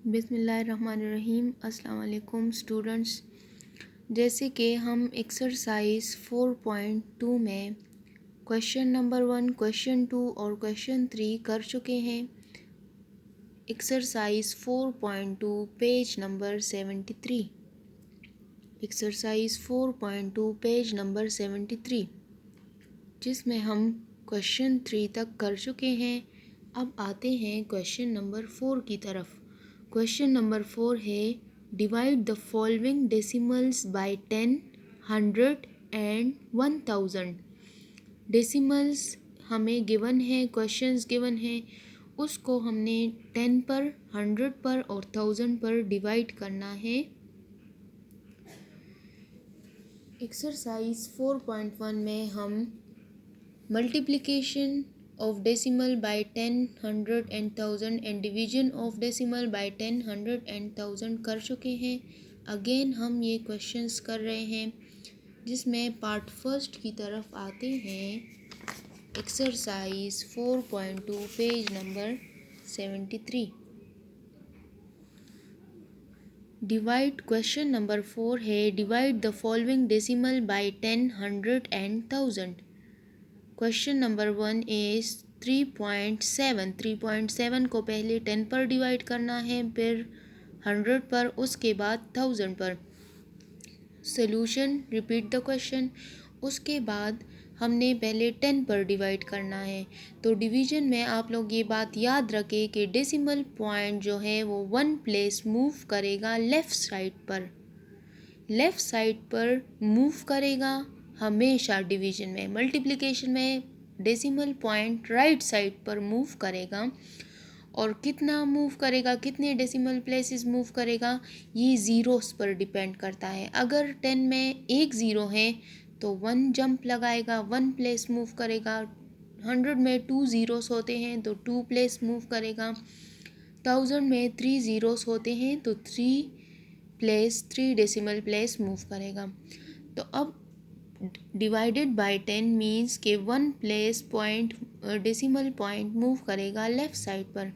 बिस्मिल्लाहिर्रहमानिर्रहीम। अस्सलाम वालेकुम स्टूडेंट्स। जैसे कि हम एक्सरसाइज 4.2 में क्वेश्चन नंबर 1, क्वेश्चन 2 और क्वेश्चन 3 कर चुके हैं। Exercise 4.2 page number 73। Exercise 4.2 page number 73, जिसमें हम क्वेश्चन 3 तक कर चुके हैं। अब आते हैं क्वेश्चन नंबर 4 की तरफ। क्वेश्चन नंबर 4 है, divide the following decimals by 10, 100 and 1000। Decimals हमें गिवन है, क्वेश्चंस गिवन है, उसको हमने 10 पर, 100 पर और 1000 पर डिवाइड करना है। एक्सरसाइज 4.1 में हम multiplication of decimal by 10, 100 and 1000 and division of decimal by 10, 100 and 1000 कर चुके हैं। अगेन हम ये क्वेश्चंस कर रहे हैं, जिसमें पार्ट फर्स्ट की तरफ आते हैं। Exercise 4.2 page number 73। Divide question number 4 है, divide the following decimal by 10, 100 and 1000। Question number 1 is 3.7। 3.7 को पहले 10 पर डिवाइड करना है, फिर 100 पर, उसके बाद 1000 पर। Solution, repeat the question. उसके बाद हमने पहले 10 पर डिवाइड करना है। तो डिवीजन में आप लोग ये बात याद रखें कि डेसिमल पॉइंट जो है वो 1 प्लेस मूव करेगा लेफ़्ट साइड पर। लेफ़्ट साइड पर मूव करेगा हमेशा डिवीजन में। मल्टीप्लिकेशन में डेसिमल पॉइंट राइट साइड पर मूव करेगा। और कितना मूव करेगा, कितने डेसिमल प्लेसेस मूव करेगा, ये ज़ीरोस पर डिपेंड करता है। अगर 10 में एक ज़ीरो है तो 1 जंप लगाएगा, 1 प्लेस मूव करेगा। 100 में 2 ज़ीरोस होते हैं तो 2 प्लेस मूव करेगा। 1000 में 3 ज़ीरोस होते हैं तो 3 डेसिमल प्लेस मूव करेगा। तो अब डिवाइडेड बाय 10 मीन्स के 1 place point decimal point move करेगा लेफ़्ट साइड पर।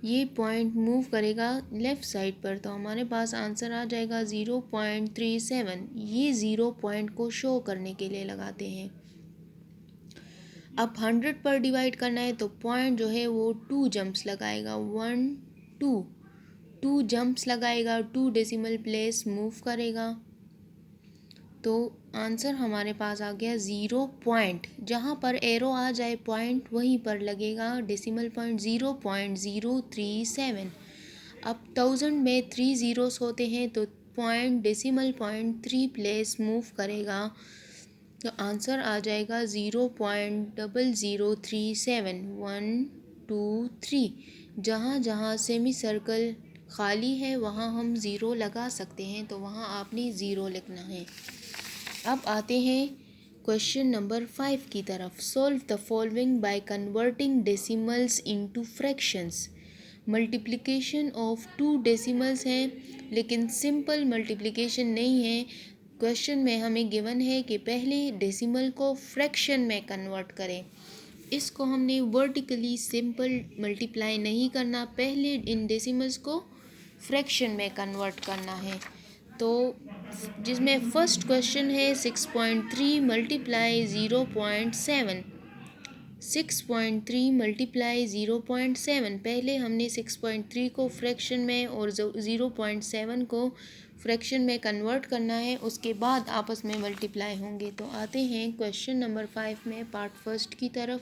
ये पॉइंट मूव करेगा लेफ़्ट साइड पर, तो हमारे पास आंसर आ जाएगा 0.37। ये 0 पॉइंट को शो करने के लिए लगाते हैं। अब 100 पर डिवाइड करना है तो पॉइंट जो है वो 2 जंप्स लगाएगा। 1, 2 जंप्स लगाएगा, 2 डेसिमल प्लेस मूव करेगा। तो आंसर हमारे पास आ गया 0 पॉइंट। जहाँ पर एरो आ जाए पॉइंट वहीं पर लगेगा डेसिमल पॉइंट 0.037। अब 1000 में 3 ज़ीरोस होते हैं तो point decimal point 3 place move करेगा। तो आंसर आ जाएगा 0.0037। 1, 2, 3। जहाँ जहाँ सेमी सर्कल खाली है वहाँ हम ज़ीरो लगा सकते हैं, तो वहाँ आपने ज़ीरो लिखना है। अब आते हैं क्वेश्चन नंबर 5 की तरफ। Solve the following by converting decimals into fractions. Multiplication of 2 decimals हैं, लेकिन सिंपल मल्टीप्लिकेशन नहीं है। क्वेश्चन में हमें गिवन है कि पहले डेसिमल को फ्रैक्शन में कन्वर्ट करें। इसको हमने वर्टिकली सिंपल मल्टीप्लाई नहीं करना, पहले इन डेसिमल्स को फ्रैक्शन में कन्वर्ट करना है। तो जिसमें फर्स्ट क्वेश्चन है 6.3 मल्टीप्लाई 0.7। 6.3 मल्टीप्लाई 0.7। पहले हमने 6.3 को फ्रैक्शन में और 0.7 को फ्रैक्शन में कन्वर्ट करना है, उसके बाद आपस में मल्टीप्लाई होंगे। तो आते हैं क्वेश्चन नंबर 5 में पार्ट फर्स्ट की तरफ।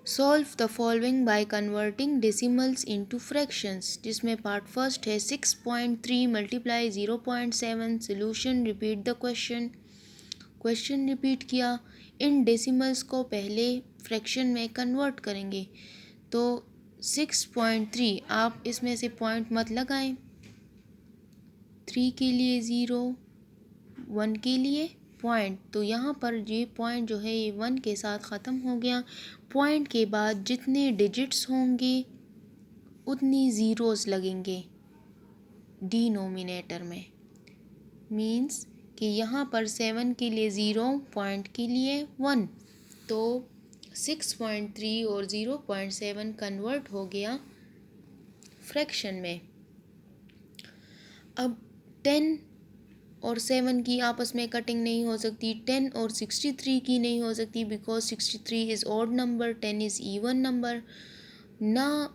Solve the following by converting decimals into fractions, जिसमें पार्ट फर्स्ट है 6.3 multiply 0.7। Solution, repeat the question. Question repeat किया। इन डेसिमल्स को पहले फ्रैक्शन में कन्वर्ट करेंगे। तो 6.3, आप इसमें से पॉइंट मत लगाएं। 3 के लिए 0, 1 के लिए पॉइंट, तो यहाँ पर ये पॉइंट जो है ये 1 के साथ ख़त्म हो गया। पॉइंट के बाद जितने डिजिट्स होंगे उतनी ज़ीरोज़ लगेंगे डिनोमिनेटर में। मीन्स कि यहाँ पर 7 के लिए 0, पॉइंट के लिए 1, तो 6.3 और 0.7 कन्वर्ट हो गया फ्रैक्शन में। अब 10 और 7 की आपस में कटिंग नहीं हो सकती, 10 और 63 की नहीं हो सकती, because 63 is odd number, 10 is even number. ना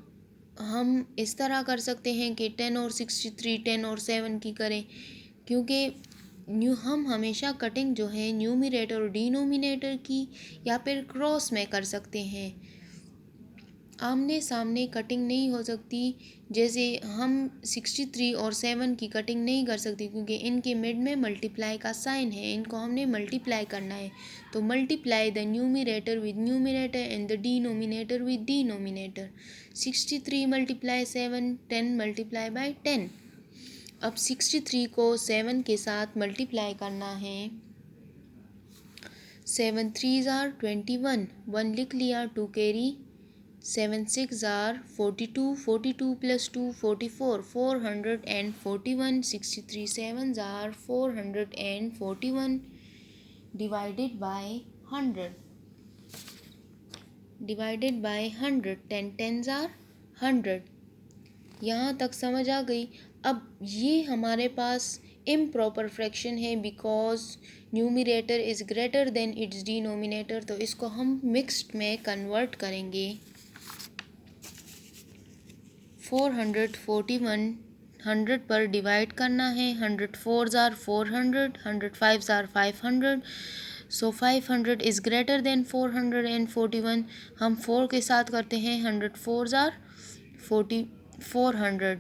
हम इस तरह कर सकते हैं कि 10 और 63 10 और 7 की करें, क्योंकि हम हमेशा कटिंग जो है न्यूमरेटर और डिनोमिनेटर की या फिर क्रॉस में कर सकते हैं। आमने सामने कटिंग नहीं हो सकती, जैसे हम 63 और 7 की कटिंग नहीं कर सकती, क्योंकि इनके मिड में मल्टीप्लाई का साइन है, इनको हमने मल्टीप्लाई करना है। तो multiply the numerator with numerator and the denominator with denominator. 63 multiply 7, 10 multiply by 10। अब 63 को 7 के साथ मल्टीप्लाई करना है। 7 3 आर 21, 1 लिख लिया, 2 carry, 7 6 are 42, 42 plus 2 44, 441, 63 7 are 441 divided by 100, divided by 100, 10 10 are 100। यहाँ तक समझ आ गई। अब ये हमारे पास इम्प्रॉपर फ्रैक्शन है, because numerator is greater than its denominator, तो इसको हम मिक्स्ड में कन्वर्ट करेंगे। 441 100 पर डिवाइड करना है, 100 4 are 400, 100 5 are 500, so 500 is greater than 441। हम 4 के साथ करते हैं, 100 4 आर 400,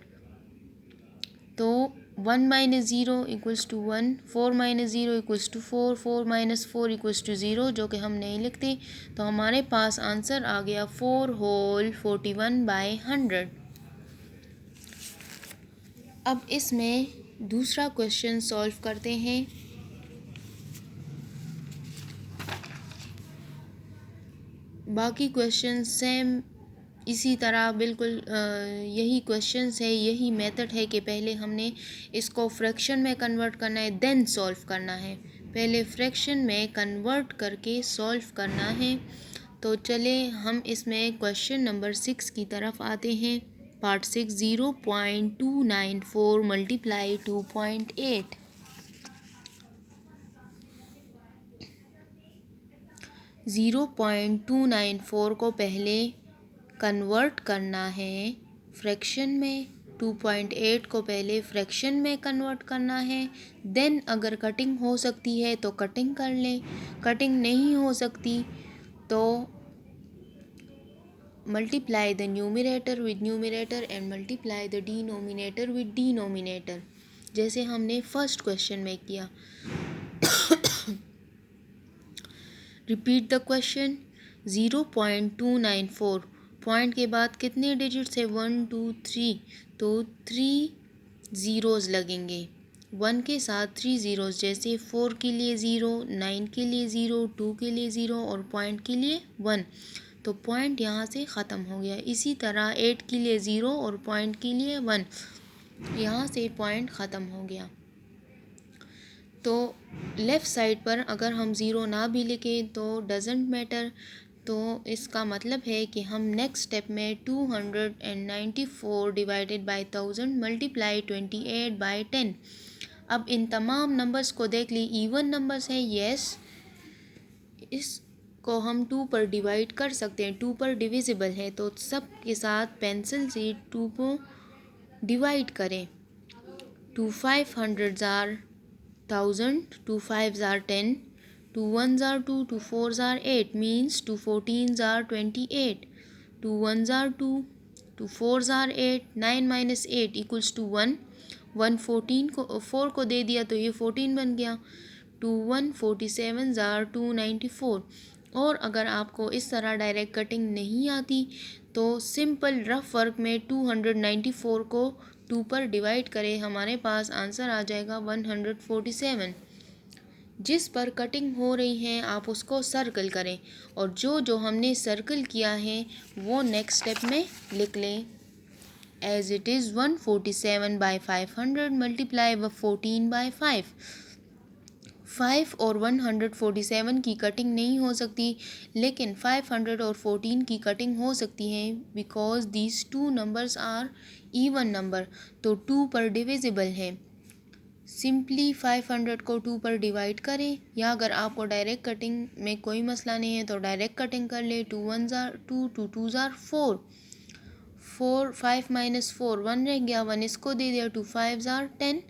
तो 1 minus 0 equals to 1, 4 minus 0 equals to 4, 4 minus 4 equals to 0, जो कि हम नहीं लिखते। तो हमारे पास आंसर आ गया 4 होल 41 बाई 100। अब इसमें दूसरा क्वेश्चन सॉल्व करते हैं। बाकी क्वेश्चन सेम इसी तरह बिल्कुल यही क्वेश्चंस है, यही मेथड है कि पहले हमने इसको फ्रैक्शन में कन्वर्ट करना है, देन सॉल्व करना है। पहले फ्रैक्शन में कन्वर्ट करके सॉल्व करना है। तो चले हम इसमें क्वेश्चन नंबर 6 की तरफ आते हैं। Part 6, 0.294 multiply 2.8। 0.294 को पहले कन्वर्ट करना है फ्रैक्शन में, 2.8 को पहले फ्रैक्शन में कन्वर्ट करना है। देन अगर कटिंग हो सकती है तो कटिंग कर लें, कटिंग नहीं हो सकती तो multiply the numerator with numerator and multiply the denominator with denominator, जैसे हमने फर्स्ट क्वेश्चन में किया। Repeat the question. 0.294, पॉइंट के बाद कितने डिजिट्स है, 1 2 3, तो 3 ज़ीरोज़ लगेंगे। 1 के साथ 3 ज़ीरोज़, जैसे 4 के लिए 0, 9 के लिए 0, 2 के लिए 0 और पॉइंट के लिए 1, तो पॉइंट यहाँ से ख़त्म हो गया। इसी तरह 8 के लिए 0 और पॉइंट के लिए 1, यहाँ से पॉइंट ख़त्म हो गया। तो लेफ़्ट साइड पर अगर हम ज़ीरो ना भी लिखें तो डजेंट मैटर, तो इसका मतलब है कि हम नेक्स्ट स्टेप में 294 डिवाइडेड बाई 1000 मल्टीप्लाई 28 बाई 10। अब इन तमाम नंबर्स को देख ली, इवन नंबर्स हैं, येस, इसको हम 2 पर डिवाइड कर सकते हैं, 2 पर डिविजिबल है, तो सब के साथ पेंसिल से 2 को डिवाइड करें। 2 500s are 1000, 2 5s are 10, 2 1s are 2, 2 4s are 8, means 2 14s are 28, 2 1s are 2, 2 4s are 8, 9 minus 8 equals to 1, 1 14 को 4 को दे दिया तो ये 14 बन गया। 2 1 47s are 294। और अगर आपको इस तरह डायरेक्ट कटिंग नहीं आती तो सिंपल रफ वर्क में 294 को 2 पर डिवाइड करें, हमारे पास आंसर आ जाएगा 147। जिस पर कटिंग हो रही है आप उसको सर्कल करें, और जो हमने सर्कल किया है वो नेक्स्ट स्टेप में लिख लें। As it is 147 by 500 multiply 14 by 5। 5 और 147 की कटिंग नहीं हो सकती, लेकिन 514 की कटिंग हो सकती है, because these two numbers are even number, तो 2 पर डिविजिबल है। सिंपली 500 को 2 पर डिवाइड करें, या अगर आपको डायरेक्ट कटिंग में कोई मसला नहीं है तो डायरेक्ट कटिंग कर ले। 2 1 ज़ार 2, 2 2 ज़ार 4, 4 5 माइनस 4 1 रह गया, 1 इसको दे दिया, 2 5 ज़ार 10,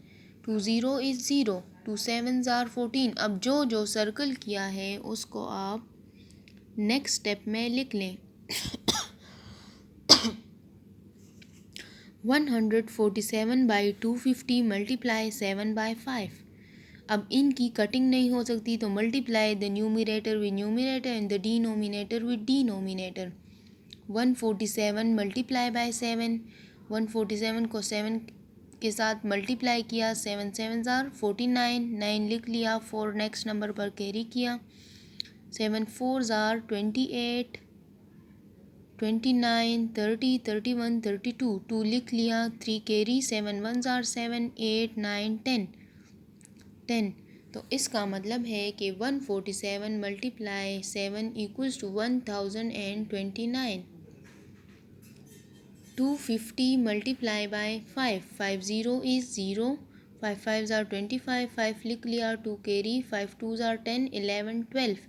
2 0 इज़ 0, 2 7 ज़ार 14। अब जो जो सर्कल किया है उसको आप नेक्स्ट स्टेप में लिख लें। 147 बाई 250 मल्टीप्लाई 7 बाई 5। अब इनकी कटिंग नहीं हो सकती, तो multiply the numerator with numerator and the denominator with denominator. 147 multiply by 7, 147 को 7 के साथ मल्टीप्लाई किया, 7 7 ज़ार 49, 9 लिख लिया, 4 नेक्स्ट नंबर पर कैरी किया, 7 4 ज़ार 28, 29 30 31 32, 2 लिख लिया, 3 कैरी, 7 1 ज़ार 7, 8 9 10 10। तो इसका मतलब है कि 147 multiply 7 equals to 1029। 250 multiply by 5, 5 0 is 0, 5 5 ज़ार 25, 5 लिख लिया, 2 कैरी, 5 2 ज़ार 10, 11 12,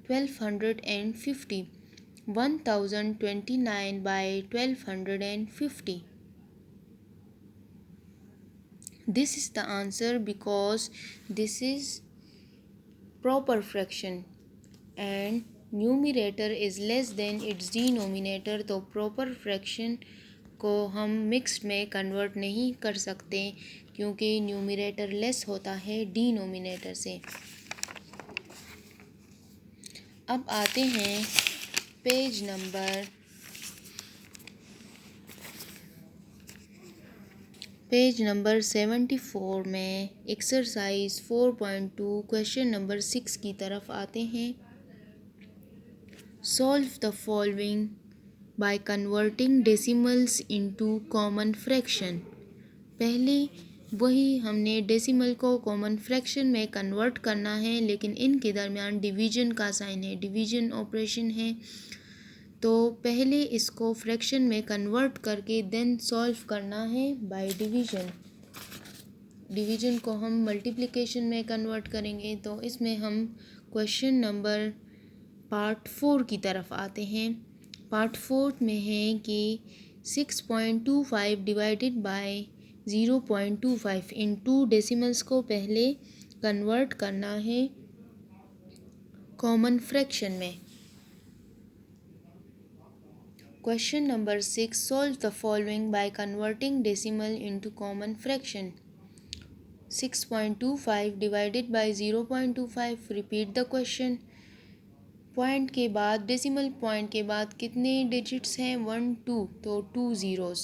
1250, 1029 by 1250। This is the answer because this is proper fraction and numerator is less than its denominator, तो proper fraction को हम मिक्स्ड में कन्वर्ट नहीं कर सकते क्योंकि न्यूमिनेटर लेस होता है डिनोमिनेटर से। अब आते हैं पेज नंबर 74 में एक्सरसाइज 4.2 क्वेश्चन नंबर 6 की तरफ आते हैं। Solve the following by converting decimals into common fraction. पहले वही हमने डेसिमल को कॉमन फ्रैक्शन में कन्वर्ट करना है, लेकिन इनके दरमियान डिवीजन का साइन है, डिवीजन ऑपरेशन है, तो पहले इसको फ्रैक्शन में कन्वर्ट करके देन सॉल्व करना है बाय डिवीजन। डिवीजन को हम मल्टीप्लिकेशन में कन्वर्ट करेंगे, तो इसमें हम क्वेश्चन नंबर पार्ट 4 की तरफ आते हैं। पार्ट 4 में है कि 6.25 डिवाइडेड बाय 0.25 इन टू डेसिमल्स को पहले कन्वर्ट करना है कॉमन फ्रैक्शन में। Question number 6, solve the following by converting decimal into common fraction. 6.25 divided by 0.25, repeat the question. Point के बाद, डेसिमल पॉइंट के बाद कितने डिजिट्स हैं? 1 2, तो 2 ज़ीरोज़।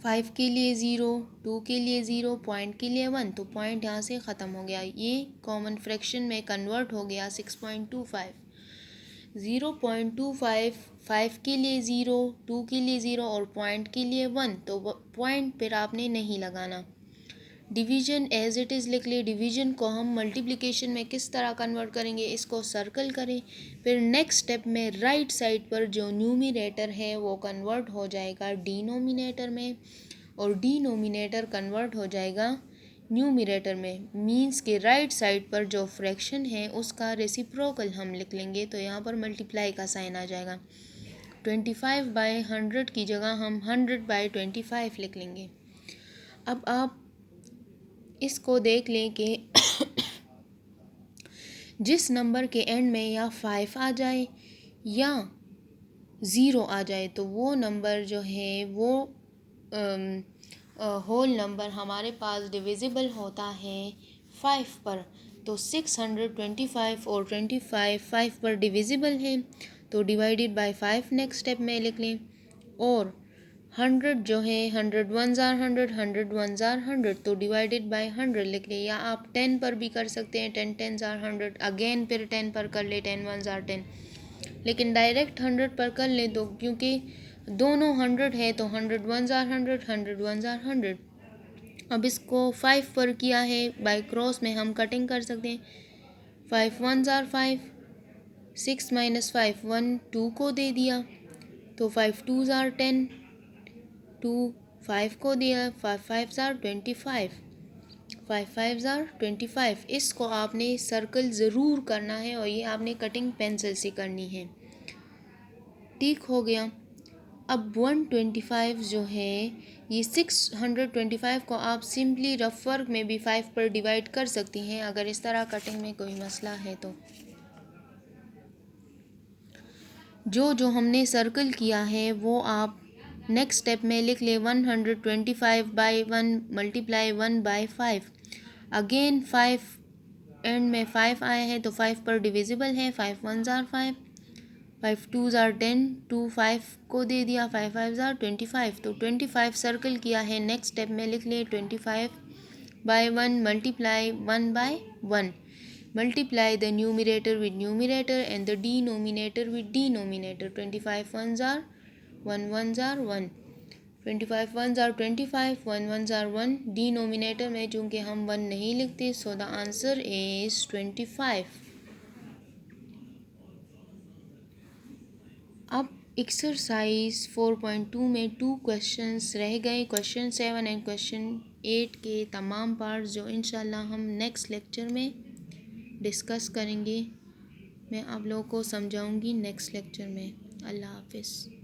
5 के लिए 0, 2 के लिए 0, पॉइंट के लिए 1, तो पॉइंट यहाँ से ख़त्म हो गया, ये कॉमन फ्रैक्शन में कन्वर्ट हो गया 6.25। 0.25, 5 के लिए 0, 2 के लिए 0 और पॉइंट के लिए 1, तो पॉइंट पर आपने नहीं लगाना। डिवीजन एज इट इज़ लिख ले। डिवीजन को हम मल्टीप्लिकेशन में किस तरह कन्वर्ट करेंगे, इसको सर्कल करें। फिर नेक्स्ट स्टेप में राइट साइड पर जो न्यूमिनेटर है वो कन्वर्ट हो जाएगा डिनोमिनेटर में, और डिनोमिनेटर कन्वर्ट हो जाएगा न्यूमिनेटर में। मींस के राइट साइड पर जो फ्रैक्शन है उसका रेसिप्रोकल हम लिख लेंगे, तो यहाँ पर मल्टीप्लाई का साइन आ जाएगा। 25 बाय 100 की जगह हम 100 बाय 25 लिख लेंगे। अब आप इसको देख लें कि जिस नंबर के एंड में या 5 आ जाए या 0 आ जाए, तो वो नंबर जो है वो होल नंबर हमारे पास डिविजिबल होता है 5 पर। तो 625 और 25 5 पर डिविजिबल है, तो डिवाइडेड बाय 5 नेक्स्ट स्टेप में लिख लें। और 100 जो है 100 1 ज़ार 100, 100 1 ज़ार 100, तो डिवाइडेड बाय 100 लिख लें। या आप 10 पर भी कर सकते हैं, 10 10 ज़ार 100, अगेन फिर 10 पर कर ले, 10 1 ज़ार 10, लेकिन डायरेक्ट 100 पर कर लें तो क्योंकि दोनों 100 है तो 100 1 ज़ार 100, 100 1 ज़ार 100। अब इसको 5 पर किया है, बाय क्रॉस में हम कटिंग कर सकते हैं। 5 1 ज़ार 5, 6 माइनस 5 1 2 को दे दिया, तो 5 2 ज़ार 10, 2 5 को दिया, 5 5 ज़ार 25, 5 5 ज़ार 25। इसको आपने सर्कल ज़रूर करना है और ये आपने कटिंग पेंसिल से करनी है। ठीक हो गया। अब 125 जो है, ये 625 को आप सिंपली रफ वर्क में भी 5 पर डिवाइड कर सकती हैं अगर इस तरह कटिंग में कोई मसला है तो। जो हमने सर्कल किया है वो आप नेक्स्ट स्टेप में लिख ले। 125 by 1 multiply 1 by 5। Again 5 and में 5 आए हैं तो 5 पर डिविजिबल है। 5 1 ज़ार 5, 5 2 ज़ार 10, 2 5 को दे दिया, 5 5 ज़ार 25। तो 25 सर्कल किया है। नेक्स्ट स्टेप में लिख ले 25 by 1 multiply 1 by 1। Multiply the numerator with numerator and the denominator with denominator. 25 ones are 1 ones are 1, 25 ones are 25, 1 ones are 1। denominator में चूँकि हम 1 नहीं लिखते, so the answer is 25। अब एक्सरसाइज 4.2 में 2 क्वेश्चंस रह गए। क्वेश्चन 7 एंड क्वेश्चन 8 के तमाम पार्ट्स जो इंशाल्लाह हम नेक्स्ट लेक्चर में डिस्कस करेंगे। मैं आप लोगों को समझाऊंगी नेक्स्ट लेक्चर में। अल्लाह हाफिज़।